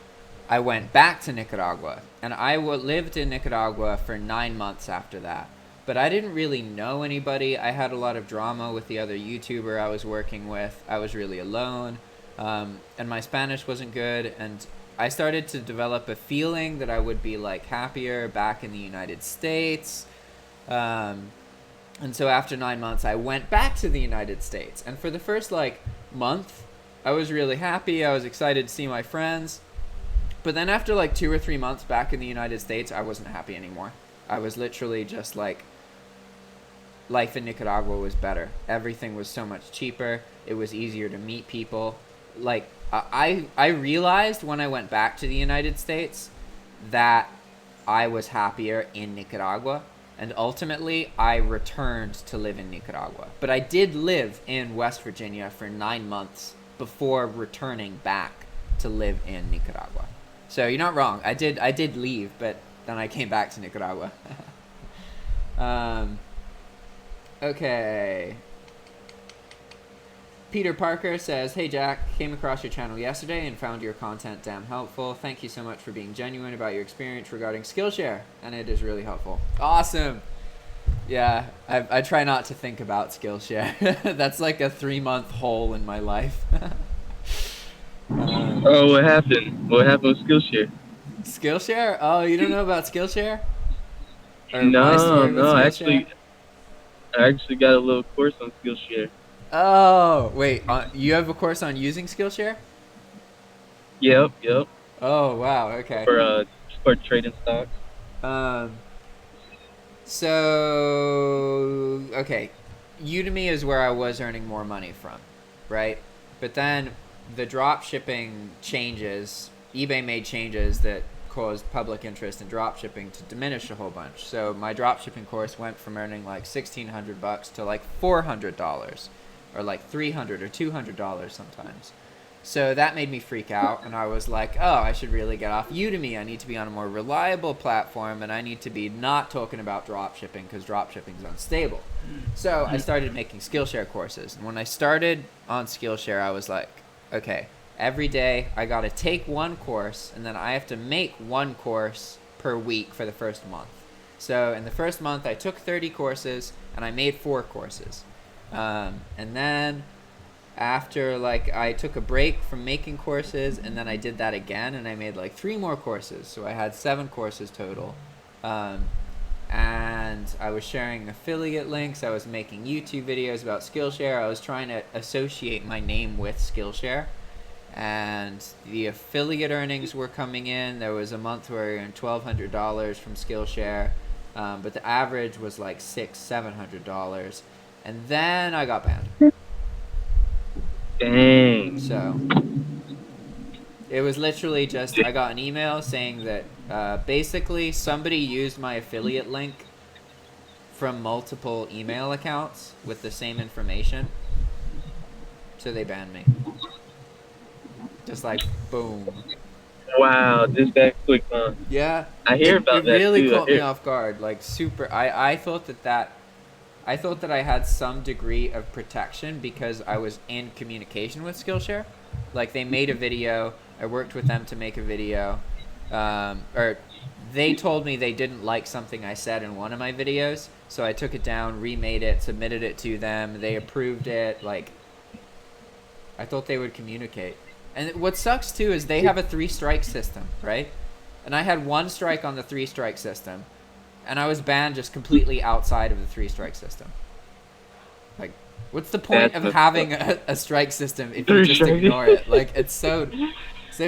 I went back to Nicaragua, and I lived in Nicaragua for 9 months after that. But I didn't really know anybody. I had a lot of drama with the other YouTuber I was working with. I was really alone, and my Spanish wasn't good, and I started to develop a feeling that I would be like happier back in the United States. And so after 9 months, I went back to the United States. And for the first month, I was really happy. I was excited to see my friends. But then after 2 or 3 months back in the United States, I wasn't happy anymore. I was literally just life in Nicaragua was better. Everything was so much cheaper. It was easier to meet people. I realized when I went back to the United States that I was happier in Nicaragua, and ultimately I returned to live in Nicaragua. But I did live in West Virginia for 9 months before returning back to live in Nicaragua. So you're not wrong. I did leave, but then I came back to Nicaragua. Okay. Peter Parker says, hey Jack, came across your channel yesterday and found your content damn helpful. Thank you so much for being genuine about your experience regarding Skillshare, and it is really helpful. Awesome. Yeah, I try not to think about Skillshare. That's like a 3-month hole in my life. Oh, what happened? What happened with Skillshare? Skillshare? Oh, you don't know about Skillshare? Or my No, story with no. Skillshare? I actually got a little course on Skillshare. Oh, wait. You have a course on using Skillshare? Yep. Oh, wow. Okay. For trading stocks. So, okay. Udemy is where I was earning more money from, right? But then the dropshipping changes, eBay made changes that caused public interest in dropshipping to diminish a whole bunch. So my dropshipping course went from earning $1,600 to $400, or $300 or $200 sometimes. So that made me freak out, and I was like, oh, I should really get off Udemy. I need to be on a more reliable platform, and I need to be not talking about dropshipping because dropshipping is unstable. So I started making Skillshare courses. And when I started on Skillshare, I was like, okay, every day I got to take one course, and then I have to make one course per week for the first month. So in the first month, I took 30 courses, and I made 4 courses. And then after I took a break from making courses, and then I did that again, and I made 3 more courses. So I had 7 courses total. And I was sharing affiliate links. I was making YouTube videos about Skillshare. I was trying to associate my name with Skillshare. And the affiliate earnings were coming in. There was a month where I earned $1,200 from Skillshare. But the average was $600-$700. And then I got banned. Dang. So it was literally just, I got an email saying that basically somebody used my affiliate link from multiple email accounts with the same information. So they banned me. Just boom. Wow, just that quick, huh? Yeah. I hear about that It really too. caught me off guard. Super. I thought that I thought that I had some degree of protection because I was in communication with Skillshare. They made a video. I worked with them to make a video. or they told me they didn't like something I said in one of my videos, so I took it down, remade it, submitted it to them. They approved it. Like, I thought they would communicate. And what sucks too is they have a 3-strike system, right? And I had 1 strike on the 3-strike system, and I was banned just completely outside of the 3-strike system. Like, what's the point of having a strike system if you just ignore it? Like, it's so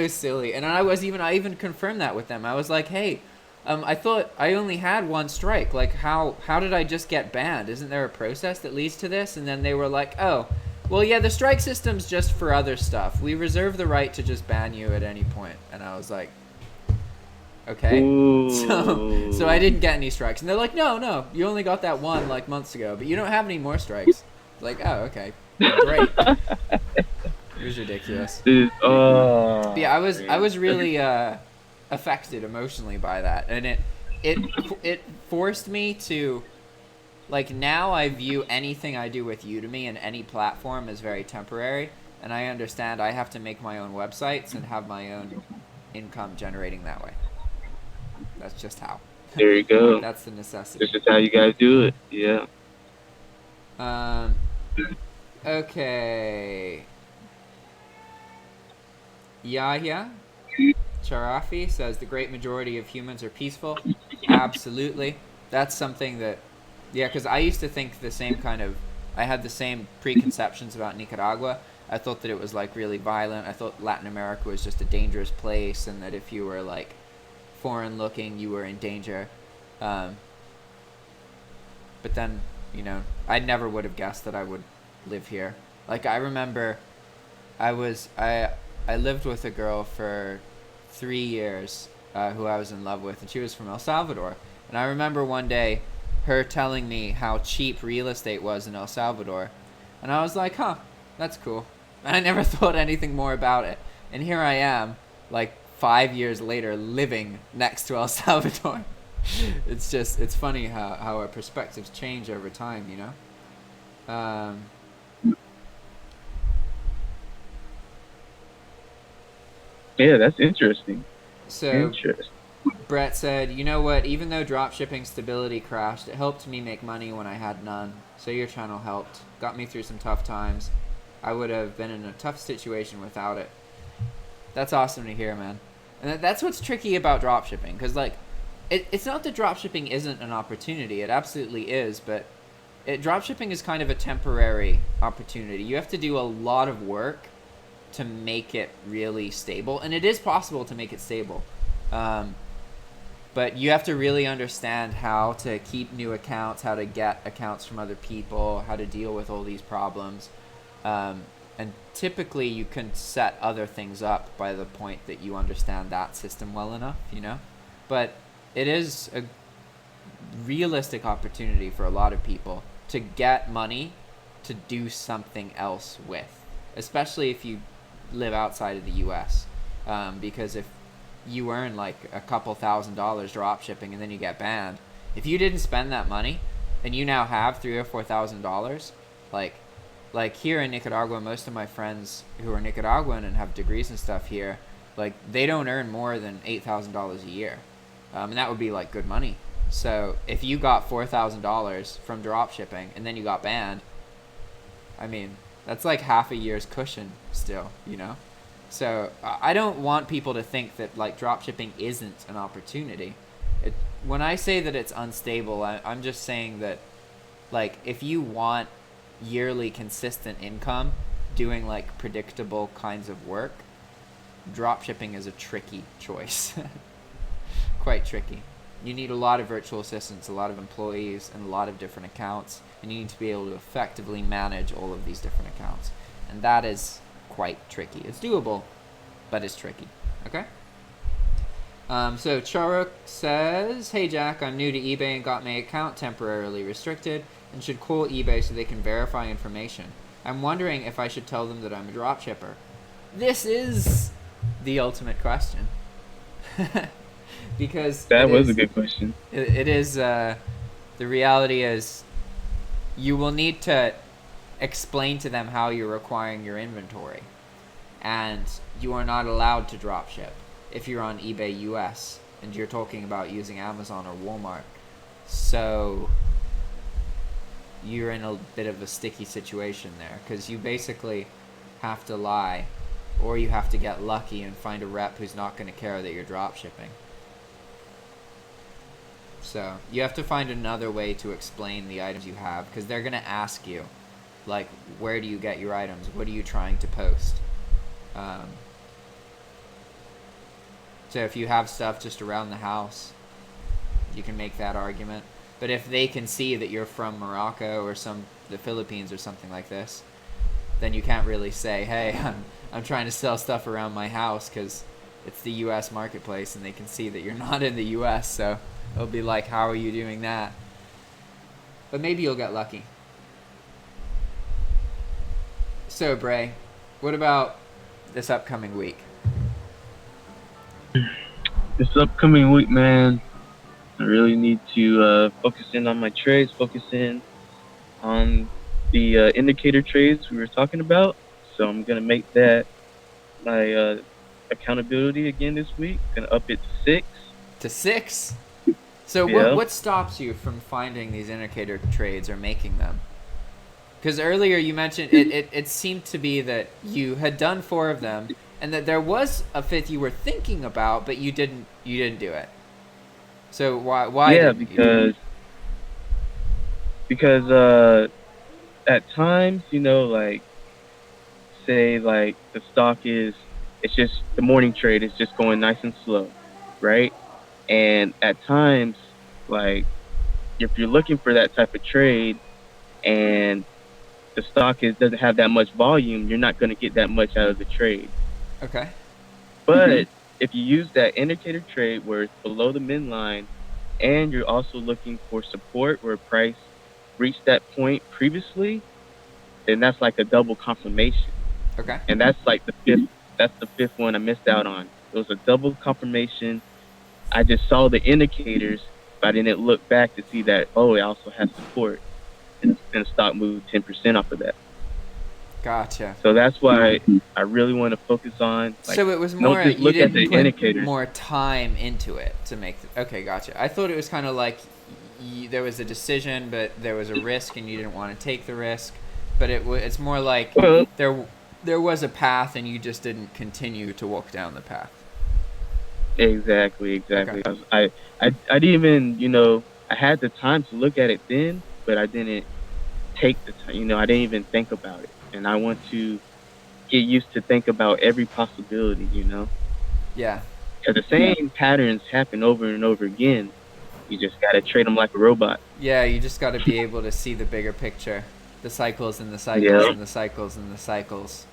silly. And I even confirmed that with them. I was like, hey, I thought I only had 1 strike. Like, how did I just get banned? Isn't there a process that leads to this? And then they were like, oh, well, yeah, the strike system's just for other stuff. We reserve the right to just ban you at any point. And I was like, okay. So I didn't get any strikes. And they're like, no, you only got that 1 like months ago, but you don't have any more strikes. Like, oh, okay, great. It was ridiculous. But yeah, I was really affected emotionally by that, and it forced me to, like, now I view anything I do with Udemy and any platform as very temporary, and I understand I have to make my own websites and have my own income generating that way. That's just how. There you go. That's the necessity. This is how you guys do it. Yeah. Okay. Yahya Charafi says the great majority of humans are peaceful. Absolutely. That's something that, yeah, because I used to think the same kind of, I had the same preconceptions about Nicaragua. I thought that it was like really violent. I thought Latin America was just a dangerous place, and that if you were like foreign looking, you were in danger. But then, you know, I never would have guessed that I would live here. Like, I remember I lived with a girl for 3 years who I was in love with, and she was from El Salvador. And I remember one day her telling me how cheap real estate was in El Salvador. And I was like, huh, that's cool. And I never thought anything more about it. And here I am, like 5 years later, living next to El Salvador. It's funny how our perspectives change over time, you know? Yeah, that's interesting. So Brett said, you know what, even though dropshipping stability crashed, it helped me make money when I had none. So your channel helped. Got me through some tough times. I would have been in a tough situation without it. That's awesome to hear, man. And that's what's tricky about dropshipping, because, like, it's not that dropshipping isn't an opportunity. It absolutely is, but dropshipping is kind of a temporary opportunity. You have to do a lot of work to make it really stable, and it is possible to make it stable, but you have to really understand how to keep new accounts, how to get accounts from other people, how to deal with all these problems, and typically you can set other things up by the point that you understand that system well enough, you know. But it is a realistic opportunity for a lot of people to get money to do something else with, especially if you live outside of the US, because if you earn like a couple $1,000s dropshipping and then you get banned, if you didn't spend that money and you now have $3,000 or $4,000, like here in Nicaragua, most of my friends who are Nicaraguan and have degrees and stuff here, like, they don't earn more than $8,000 a year, and that would be like good money. So if you got $4,000 from dropshipping and then you got banned, I mean, that's like half a year's cushion still, you know? So I don't want people to think that, like, dropshipping isn't an opportunity. When I say that it's unstable, I'm just saying that, like, if you want yearly consistent income doing, like, predictable kinds of work, dropshipping is a tricky choice. Quite tricky. You need a lot of virtual assistants, a lot of employees, and a lot of different accounts, and you need to be able to effectively manage all of these different accounts. And that is quite tricky. It's doable, but it's tricky. Okay? So Charuk says, hey Jack, I'm new to eBay and got my account temporarily restricted and should call eBay so they can verify information. I'm wondering if I should tell them that I'm a dropshipper. This is the ultimate question. Because that was a good question. It is, the reality is, you will need to explain to them how you're acquiring your inventory, and you are not allowed to dropship. if you're on eBay US and you're talking about using Amazon or Walmart. So you're in a bit of a sticky situation there, because you basically have to lie, or you have to get lucky and find a rep who's not going to care that you're drop shipping. So you have to find another way to explain the items you have, because they're going to ask you, like, where do you get your items? What are you trying to post? So if you have stuff just around the house, you can make that argument. But if they can see that you're from Morocco or the Philippines or something like this, then you can't really say, hey, I'm trying to sell stuff around my house, because it's the U.S. marketplace and they can see that you're not in the U.S. So it'll be like, how are you doing that? But maybe you'll get lucky. So, Bray, what about this upcoming week? This upcoming week, man, I really need to focus in on my trades, focus in on the indicator trades we were talking about. So I'm going to make that my accountability again this week. Going to up it to 6. To 6? So Yeah. what stops you from finding these indicator trades or making them? Because earlier you mentioned it seemed to be that you had done 4 of them, and that there was a 5th you were thinking about, but you didn't do it. So why? Yeah, didn't you do it? because at times, like, say, like, the stock it's just the morning trade is just going nice and slow, right? And at times, like, if you're looking for that type of trade and the stock doesn't have that much volume, you're not going to get that much out of the trade. Okay. But if you use that indicator trade where it's below the min line, and you're also looking for support where price reached that point previously, then that's like a double confirmation. Okay. And that's like the 5th. That's the 5th one I missed out on. It was a double confirmation. I just saw the indicators, but I didn't look back to see that, it also has support. And the stock moved 10% off of that. Gotcha. So that's why I really want to focus on. Like, so it was more don't just you look at didn't the put indicators. more time into it to make. Okay, gotcha. I thought it was kind of like there was a decision, but there was a risk, and you didn't want to take the risk. But it's more like there was a path, and you just didn't continue to walk down the path. Exactly. Okay. I didn't even, I had the time to look at it then, but I didn't take the time. I didn't even think about it. And I want to get used to think about every possibility, Yeah. Because the same patterns happen over and over again. You just got to trade them like a robot. Yeah, you just got to be able to see the bigger picture. The cycles and the cycles and the cycles and the cycles.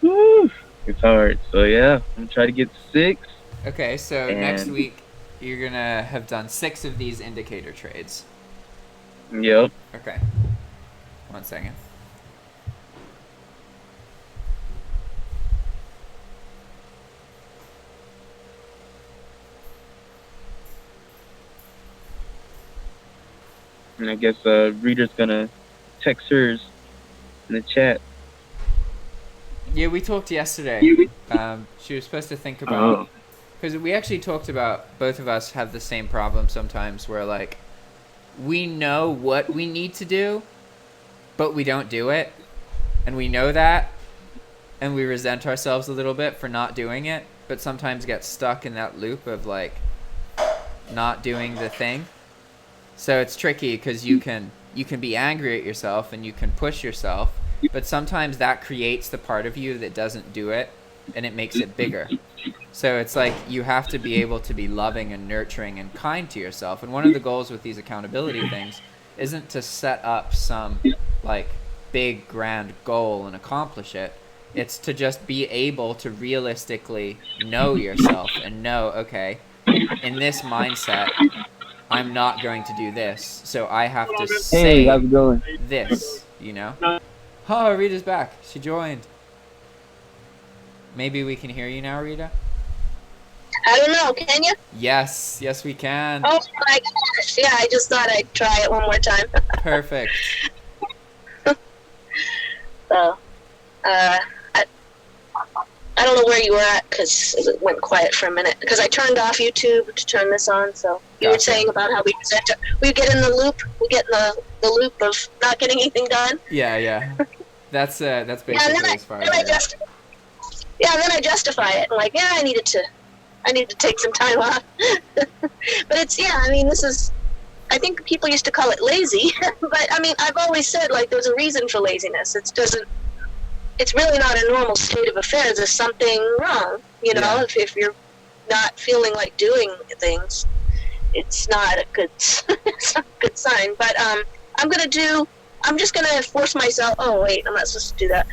Woo! It's hard. So, yeah, I'm going to try to get to 6. Okay, so next week you're going to have done 6 of these indicator trades. Yep. Okay. 1 second. And I guess Rita's going to text hers in the chat. Yeah, we talked yesterday. She was supposed to think about... Because we actually talked about, both of us have the same problem sometimes where, like, we know what we need to do, but we don't do it. And we know that, and we resent ourselves a little bit for not doing it, but sometimes get stuck in that loop of, like, not doing the thing. So it's tricky because you can be angry at yourself and you can push yourself, but sometimes that creates the part of you that doesn't do it, and it makes it bigger. So it's like you have to be able to be loving and nurturing and kind to yourself. And one of the goals with these accountability things isn't to set up some, like, big grand goal and accomplish it. It's to just be able to realistically know yourself and know, okay, in this mindset, I'm not going to do this, so I have to say how's it going? this, Oh, Rita's back. She joined. Maybe we can hear you now, Rita? I don't know. Can you? Yes, we can. Oh my gosh. Yeah, I just thought I'd try it one more time. Perfect. So, I I don't know where you were at because it went quiet for a minute. Because I turned off YouTube to turn this on. So you were saying about how we get in the loop. We get in the loop of not getting anything done. Yeah. That's basically as far as then I justify it. I'm like, yeah, I needed to take some time off. But it's, I mean, I think people used to call it lazy, but I mean, I've always said, like, there's a reason for laziness. It's really not a normal state of affairs. There's something wrong, you know, if you're not feeling like doing things, it's not a good, it's not a good sign. But, I'm just going to force myself. Oh, wait, I'm not supposed to do that.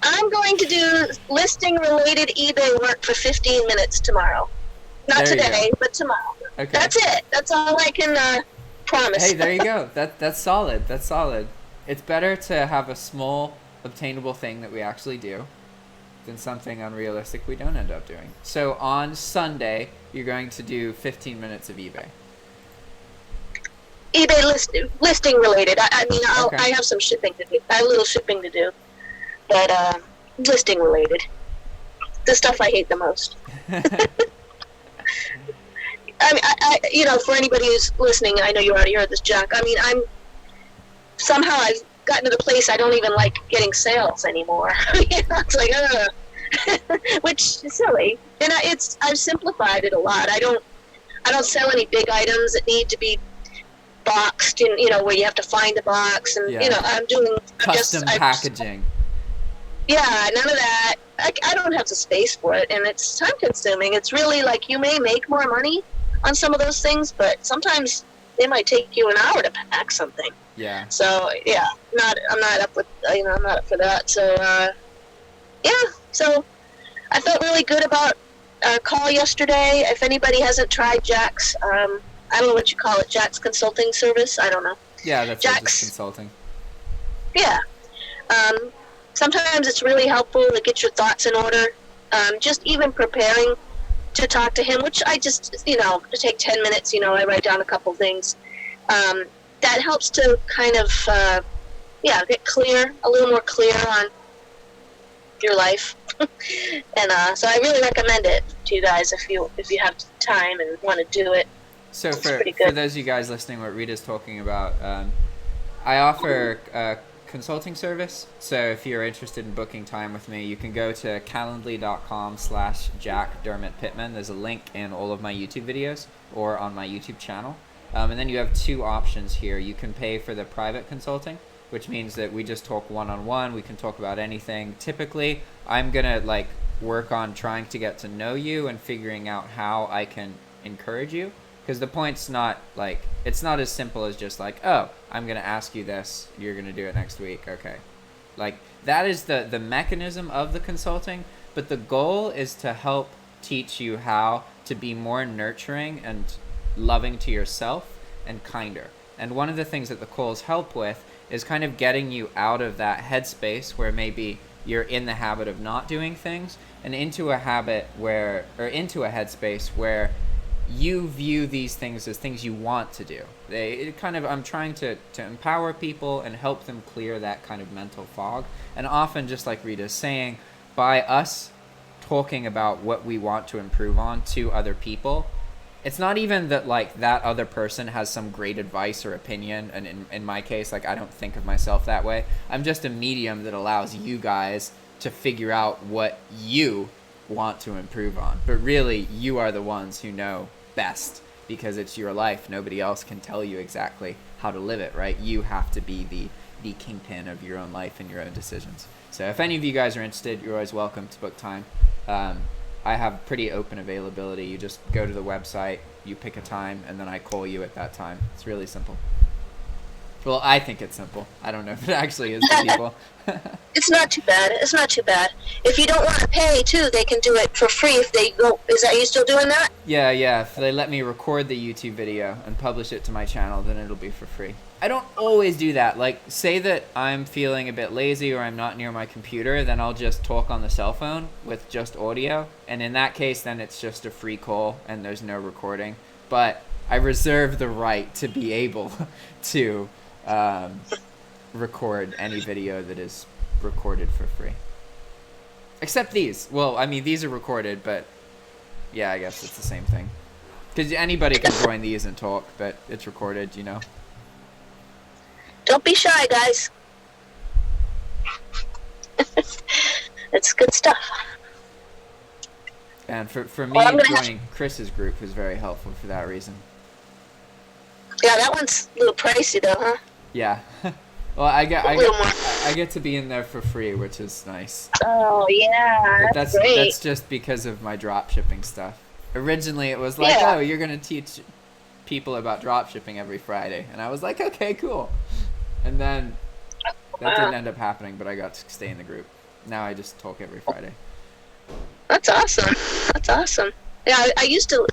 I'm going to do listing-related eBay work for 15 minutes tomorrow. Not today, but tomorrow. Okay. That's it. That's all I can promise. Hey, there you go. That's solid. That's solid. It's better to have a small, obtainable thing that we actually do than something unrealistic we don't end up doing. So on Sunday, you're going to do 15 minutes of eBay. eBay listing-related. I mean, I have some shipping to do. I have a little shipping to do. But listing related, the stuff I hate the most. I mean, I you know, for anybody who's listening, I know you already heard this, Jack. I mean, I've gotten to the place I don't even like getting sales anymore. You know, it's like, which is silly. And I've simplified it a lot. I don't sell any big items that need to be boxed, and you know, where you have to find a box, and you know, I'm doing custom packaging. Yeah, none of that. I don't have the space for it, and it's time consuming. It's really like, you may make more money on some of those things, but sometimes they might take you an hour to pack something. Yeah. So I'm not up for that. So so I felt really good about our call yesterday. If anybody hasn't tried Jack's, I don't know what you call it, Jack's consulting service. I don't know. Yeah, that's Jack's consulting. Yeah. Sometimes it's really helpful to get your thoughts in order. Just even preparing to talk to him, which I just, you know, to take 10 minutes, you know, I write down a couple things. That helps to kind of, get a little more clear on your life. And so I really recommend it to you guys if you have time and want to do it. So for those of you guys listening, what Rita's talking about, I offer a consulting service. So if you're interested in booking time with me, you can go to calendly.com/JackDermotPittman. There's a link in all of my YouTube videos or on my YouTube channel. And then you have two options here. You can pay for the private consulting, which means that we just talk one-on-one. We can talk about anything. Typically, I'm going to work on trying to get to know you and figuring out how I can encourage you. Because the point's not it's not as simple as just oh, I'm going to ask you this, you're going to do it next week. Okay. That is the mechanism of the consulting, but the goal is to help teach you how to be more nurturing and loving to yourself and kinder. And one of the things that the calls help with is kind of getting you out of that headspace where maybe you're in the habit of not doing things and into a headspace where you view these things as things you want to do. I'm trying to empower people and help them clear that kind of mental fog. And often, just like Rita's saying, by us talking about what we want to improve on to other people, it's not even that that other person has some great advice or opinion. And in my case, I don't think of myself that way. I'm just a medium that allows you guys to figure out what you want to improve on. But really, you are the ones who know best, because it's your life. Nobody else can tell you exactly how to live it, right? You have to be the kingpin of your own life and your own decisions. So if any of you guys are interested, you're always welcome to book time. I have pretty open availability. You just go to the website, you pick a time, and then I call you at that time. It's really simple. Well, I think it's simple. I don't know if it actually is to people. It's not too bad. It's not too bad. If you don't want to pay, too, they can do it for free if they go. Is that you still doing that? Yeah. If they let me record the YouTube video and publish it to my channel, then it'll be for free. I don't always do that. Say that I'm feeling a bit lazy or I'm not near my computer, then I'll just talk on the cell phone with just audio. And in that case, then it's just a free call and there's no recording. But I reserve the right to be able to record any video that is recorded for free. Except these. Well, I mean, these are recorded, but yeah, I guess it's the same thing. Because anybody can join these and talk, but it's recorded, you know. Don't be shy, guys. It's good stuff. And for me, Well, joining Chris's group was very helpful for that reason. Yeah, that one's a little pricey, though, huh? Yeah. Well, I little more. get to be in there for free, which is nice. Oh, yeah, But that's great. that's just because of my drop shipping stuff. Originally, it was like, Yeah. oh, you're gonna teach people about drop shipping every Friday, and I was like, okay, cool. And then that didn't end up happening, but I got to stay in the group. Now I just talk every Friday. That's awesome. That's awesome. Yeah, I used to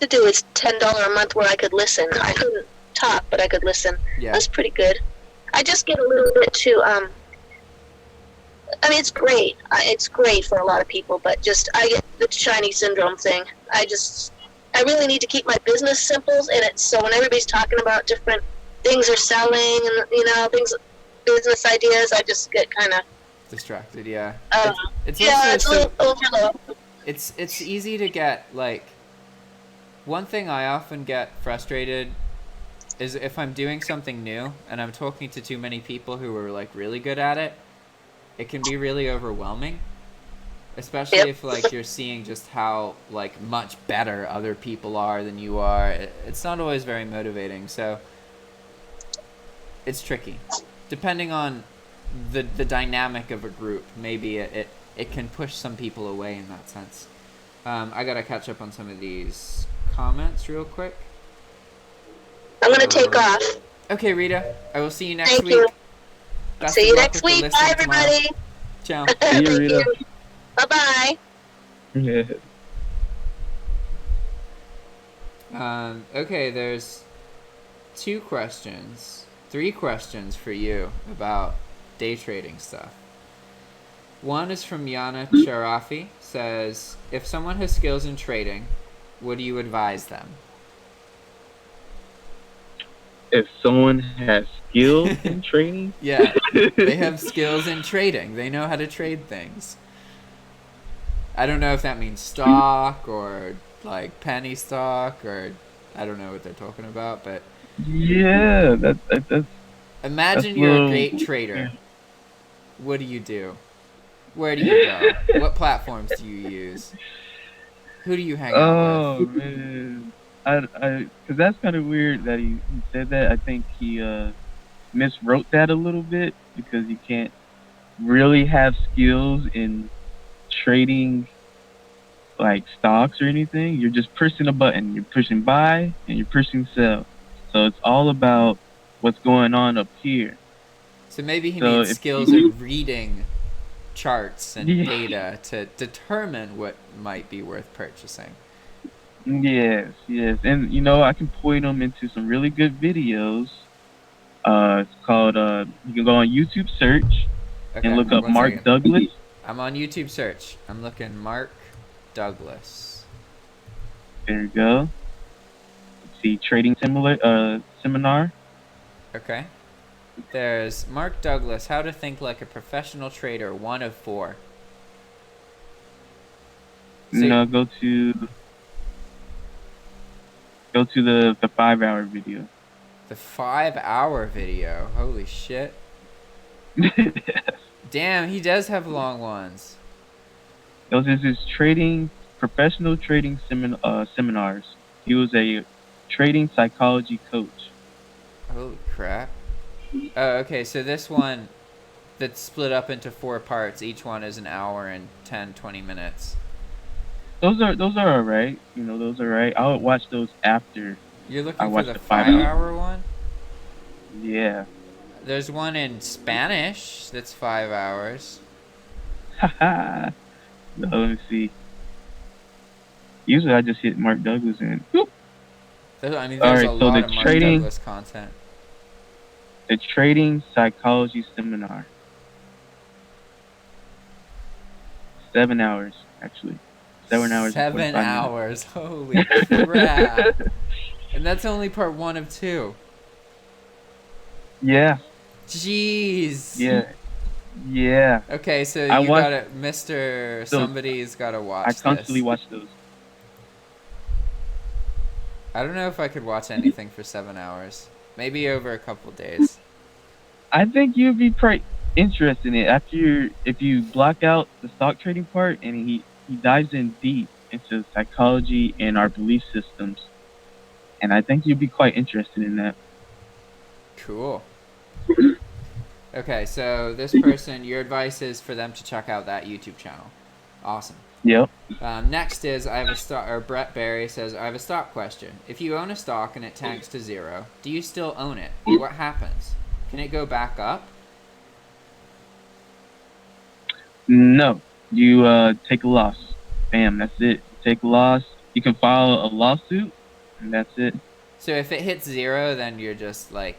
do it $10 a month where I could listen. I couldn't talk, but I could listen. Yeah. That's pretty good. I just get a little bit too. I mean, it's great. It's great for a lot of people, but just I get the shiny syndrome thing. I really need to keep my business simple, and it's so when everybody's talking about different things they're selling and business ideas, I just get kind of Distracted, yeah. It's yeah, also it's a little overload. It's easy to get, like, one thing I often get frustrated is if I'm doing something new and I'm talking to too many people who are, like, really good at it, it can be really overwhelming. Especially Yep. if, like, you're seeing just how, like, much better other people are than you are. It's not always very motivating, so it's tricky. Depending on the dynamic of a group, maybe it can push some people away in that sense. I gotta catch up on some of these comments real quick. I'm gonna take off. Okay, Rita, I will see you next Thank week. you. Best See of you luck next with the week. Bye, listing tomorrow. everybody. Ciao. See you, Rita. Bye bye. Yeah. Okay, there's three questions for you about day trading stuff. One is from Yana Sharafi, says, if someone has skills in trading, what do you advise them? If someone has skills in trading, Yeah, they have skills in trading. They know how to trade things. I don't know if that means stock or like penny stock or I don't know what they're talking about, but yeah, that's imagine That's you're a little- great trader. What do you do? Where do you go? What platforms do you use? Who do you hang out Oh with? man, because that's kind of weird that he said that. I think he miswrote that a little bit because you can't really have skills in trading like stocks or anything. You're just pressing a button. You're pushing buy and you're pushing sell. So it's all about what's going on up here. So maybe he So means if skills you- in reading charts and Yeah. data to determine what might be worth purchasing. Yes, and I can point them into some really good videos. It's called you can go on YouTube search Okay, and look up one Mark second. Douglas. I'm on YouTube search. I'm looking Mark Douglas. There you go. See trading seminar. Okay. There's Mark Douglas, How to Think Like a Professional Trader, 1 of 4. So- Go to the 5-hour video. The 5-hour video. Holy shit. Damn, he does have long ones. Those is his professional trading seminars. He was a trading psychology coach. Holy crap. Oh, okay, so this one that's split up into 4 parts. Each one is an hour and 10, 20 minutes. Those are all right. Those are right. I would watch those after. You're I looking for watched the the 5-hour. 5-hour one? Yeah. There's one in Spanish that's 5 hours. Haha. No, let me see. Usually I just hit Mark Douglas and whoop. There's a Alright, so lot the of Mark trading- Douglas content. The trading psychology seminar. 7 hours, actually. 7 hours. and 7 45 minutes. hours. Holy crap. And that's only part 1 of 2. Yeah, Jeez. yeah. Yeah, Okay, so I you watch gotta, Mr. those. Somebody's gotta I watch constantly this. watch those. I don't know if I could watch anything for 7 hours. Maybe over a couple days. I think you'd be quite interested in it if you block out the stock trading part and he dives in deep into psychology and our belief systems, and I think you'd be quite interested in that. Cool. Okay, so this person, your advice is for them to check out that YouTube channel. Awesome. Yep. Next is I have a stock, or Brett Barry says, I have a stock question. If you own a stock and it tanks to 0, do you still own it? What happens? Can it go back up? No, you take a loss. Bam, that's it. Take a loss. You can file a lawsuit, and that's it. So if it hits 0, then you're just like,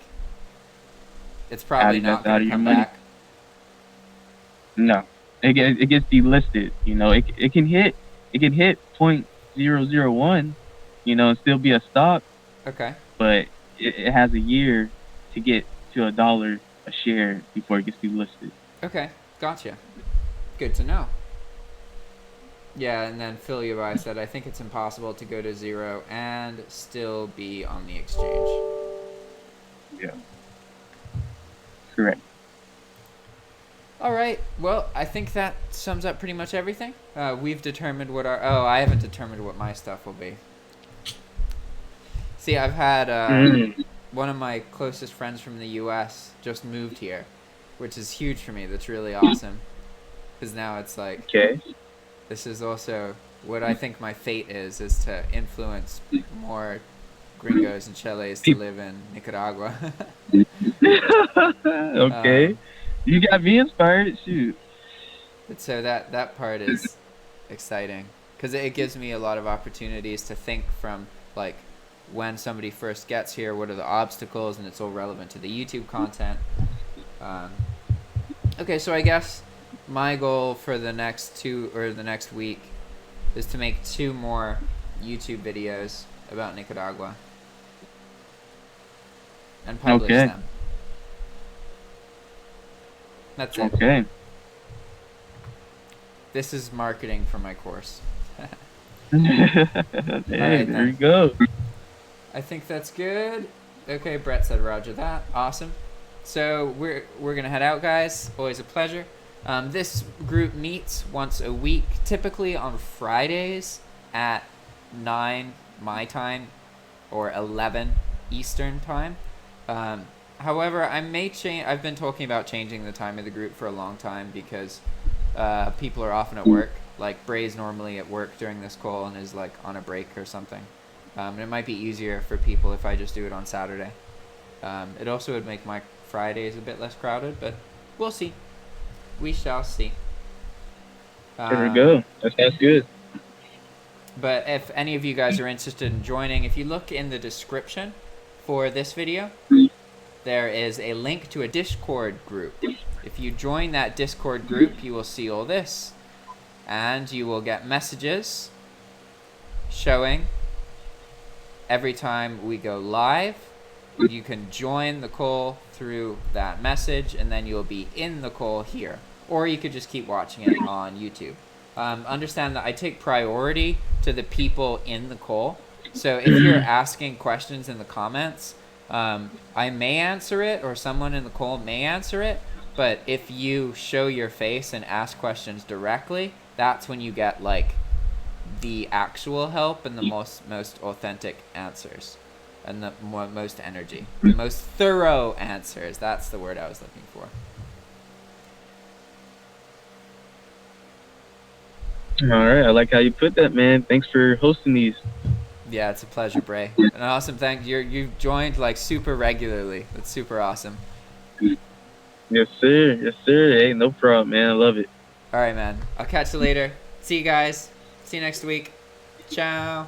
it's probably not That's going out to of your come money. back. No, it gets delisted. You know, it can hit 0.001, you know, and still be a stock, Okay. but it has a year to get to $1 a share before it gets delisted. Okay, gotcha. Good to know. Yeah, and then Phil Ubai said, I think it's impossible to go to 0 and still be on the exchange. Yeah. Correct. All right. Well, I think that sums up pretty much everything. We've determined what our... Oh, I haven't determined what my stuff will be. See, I've had one of my closest friends from the U.S. just moved here, which is huge for me. That's really awesome. Because now it's like... Okay. This is also what I think my fate is to influence more gringos and Chiles to live in Nicaragua. Okay. You got me inspired. Shoot. But so that part is exciting because it gives me a lot of opportunities to think from like when somebody first gets here, what are the obstacles, and it's all relevant to the YouTube content. Okay, so I guess my goal for the next next week is to make 2 more YouTube videos about Nicaragua and publish them. That's it. Okay. This is marketing for my course. Hey, there you go. I think that's good. Okay, Brett said roger that. Awesome. So we're gonna head out, guys. Always a pleasure. This group meets once a week, typically on Fridays at 9 my time or 11 Eastern time. However, I may change. I've been talking about changing the time of the group for a long time because people are often at work. Like Bray's normally at work during this call and is like on a break or something. And it might be easier for people if I just do it on Saturday. It also would make my Fridays a bit less crowded, but we'll see. We shall see. There we go. That sounds good. But if any of you guys are interested in joining, if you look in the description for this video, there is a link to a Discord group. If you join that Discord group, you will see all this. And you will get messages showing every time we go live. You can join the call through that message, and then you'll be in the call here. Or you could just keep watching it on YouTube. Understand that I take priority to the people in the call. So if you're asking questions in the comments, I may answer it, or someone in the call may answer it. But if you show your face and ask questions directly, that's when you get like the actual help and the most authentic answers. And the most energy. The most thorough answers. That's the word I was looking for. All right. I like how you put that, man. Thanks for hosting these. Yeah, it's a pleasure, Bray. An awesome thank you. You've joined like super regularly. That's super awesome. Yes, sir. Yes, sir. Hey, no problem, man. I love it. All right, man. I'll catch you later. See you guys. See you next week. Ciao.